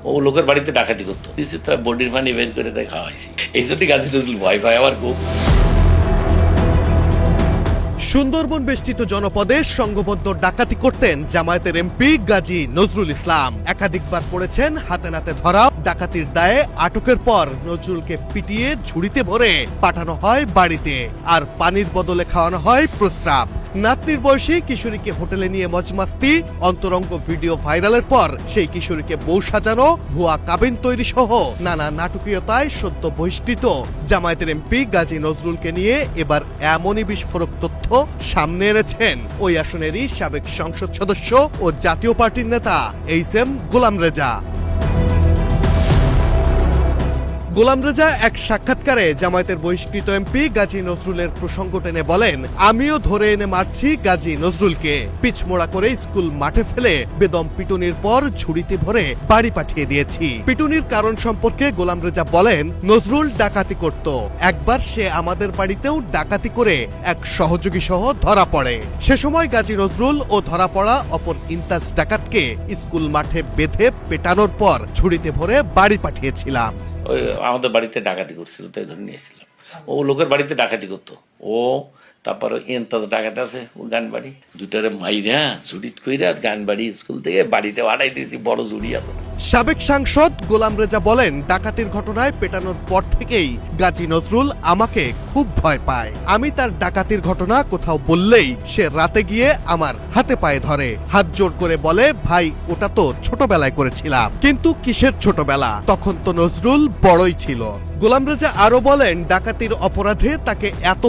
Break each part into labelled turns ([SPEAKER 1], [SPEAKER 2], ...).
[SPEAKER 1] ও লোকের বাড়িতে ডাকাতি করতো, তার বডির পানি বের করে তাই খাওয়াইছি। এই জন্য গাজী নজরুল ভয় পায় আমার খুব।
[SPEAKER 2] সুন্দরবন বেষ্টিত জনপদে সংঘবদ্ধ ডাকাতি করতেন জামায়াতের এমপি গাজী নজরুল ইসলাম। একাধিকবার পড়েছেন হাতে নাতে ধরা। ডাকাতির দায়ে আটকের পর নজরুলকে পিটিয়ে ঝুড়িতে ভরে পাঠানো হয় বাড়িতে, আর পানির বদলে খাওয়ানো হয় প্রস্রাব। নাতনির বয়সী কিশোরীকে হোটেলে নিয়ে মজমাস্তি, অন্তরঙ্গ ভিডিও ভাইরালের পর সেই কিশোরীকে বউ সাজানো, ভুয়া কাবিন তৈরি সহ নানা নাটকীয়তায় সদ্য বহিষ্কৃত জামায়াতের এমপি গাজী নজরুলকে নিয়ে এবার এমনই বিস্ফোরক তথ্য সামনে এনেছেন ওই আসনেরই সাবেক সংসদ সদস্য ও জাতীয় পার্টির নেতা এইচ.এম. গোলাম রেজা। গোলাম রেজা এক সাক্ষাৎকারে জামায়াতের বহিষ্কৃত এমপি গাজী নজরুলের প্রসঙ্গ টেনে বলেন, আমিও ধরে এনে মারছি গাজী নজরুলকে, পিচমোড়া করে স্কুল মাঠে ফেলে বেদম পিটুনির পর ঝুড়িতে ভরে বাড়ি পাঠিয়ে দিয়েছি। পিটুনির কারণ সম্পর্কে গোলাম রেজা বলেন, নজরুল ডাকাতি করত, একবার সে আমাদের বাড়িতেও ডাকাতি করে এক সহযোগী সহ ধরা পড়ে। সে সময় গাজী নজরুল ও ধরা পড়া অপর ইন্তাজ ডাকাতকে স্কুল মাঠে বেঁধে পেটানোর পর ঝুড়িতে ভরে বাড়ি পাঠিয়েছিলাম।
[SPEAKER 1] ওই আমাদের বাড়িতে ডাকাতি করছিল, তাই ধরে নিয়েছিলাম। ও লোকের বাড়িতে ডাকাতি করতো, ও তারপর এনতাজ ডাকাত আছে ও গান বাড়ি দুটারে মাইরা ঝুড়িত কইরা গান বাড়ি স্কুল থেকে বাড়িতে আড়াই দিয়েছি, বড় ঝুড়ি আছে।
[SPEAKER 2] সাবেক সাংসদ গোলাম রেজা বলেন, ডাকাতির ঘটনায় পেটানোর পর থেকেই গাজী নজরুল আমাকে খুব ভয় পায়। আমি তার ডাকাতির ঘটনা কোথাও বললেই সে রাতে গিয়ে আমার হাতে পায়ে ধরে, হাত জোর করে বলে, ভাই ওটা তো ছোটবেলায় করেছিলাম। কিন্তু কিসের ছোটবেলা, তখন তো নজরুল বড়ই ছিল। গোলাম রেজা আরো বলেন, ডাকাতির অপরাধে তাকে এত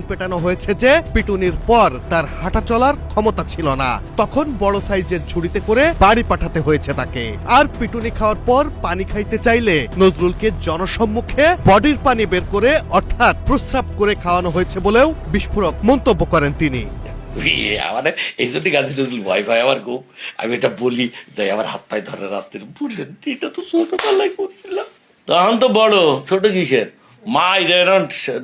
[SPEAKER 2] পেটানো হয়েছে যে পিটুনির পর তার হাঁটা চলার ক্ষমতা ছিল না, তখন বড় সাইজের ঝুড়িতে করে বাড়ি পাঠাতে হয়েছে তাকে। আর পিটুনি খাওয়ার পর পানি খাইতে চাইলে নজরুলকে জনসম্মুখে বডির পানি বের করে অর্থাৎ প্রস্রাব করে খাওয়ানো হয়েছে বলেও বিস্ফোরক মন্তব্য করেন তিনি।
[SPEAKER 1] আমার এই জন্য গাজী নজরুল ভয় পায় আমার খুব। আমি এটা বলি, যাই আমার হাত পায়ে ধরে রাত্রে, বললেন এটা তো ছোটবেলায় করছিলাম, তখন তো বড়, ছোট কিসের, মা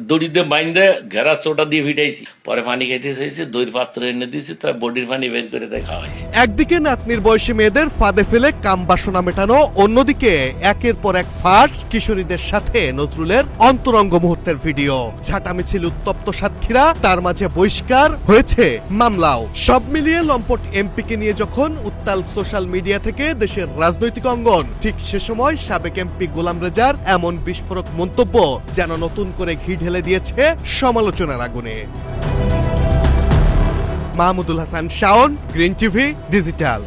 [SPEAKER 1] দড়িতে বাইন্দে ঘেরা চোটা দিয়ে ভিটাইছি, পরে পানি খাইতে চাইছি, দইয়ের পাত্র এনে দিয়েছি, তার বডির পানি বের করে তাই খাওয়াইছি।
[SPEAKER 2] একদিকে নাতনির বয়সী মেয়েদের ফাঁদে ফেলে কাম বাসনা মেটানো, অন্যদিকে একের পর এক ফাঁস কিশোরীদের সাথে নজরুলের অন্তরঙ্গ মুহূর্তের ভিডিও। ঝাঁটা মিছিল, উত্তপ্ত সাতক্ষীরা, তার মাঝে বহিষ্কার হয়েছে, মামলাও। সব মিলিয়ে লম্পট এমপিকে নিয়ে যখন উত্তাল সোশ্যাল মিডিয়া থেকে দেশের রাজনৈতিক অঙ্গন, ঠিক সে সময় সাবেক এমপি গোলাম রেজার এমন বিস্ফোরক মন্তব্য যেন নতুন করে ঘি ঢেলে দিয়েছে সমালোচনার আগুনে। Mahmudul Hasan Shaon, green TV digital.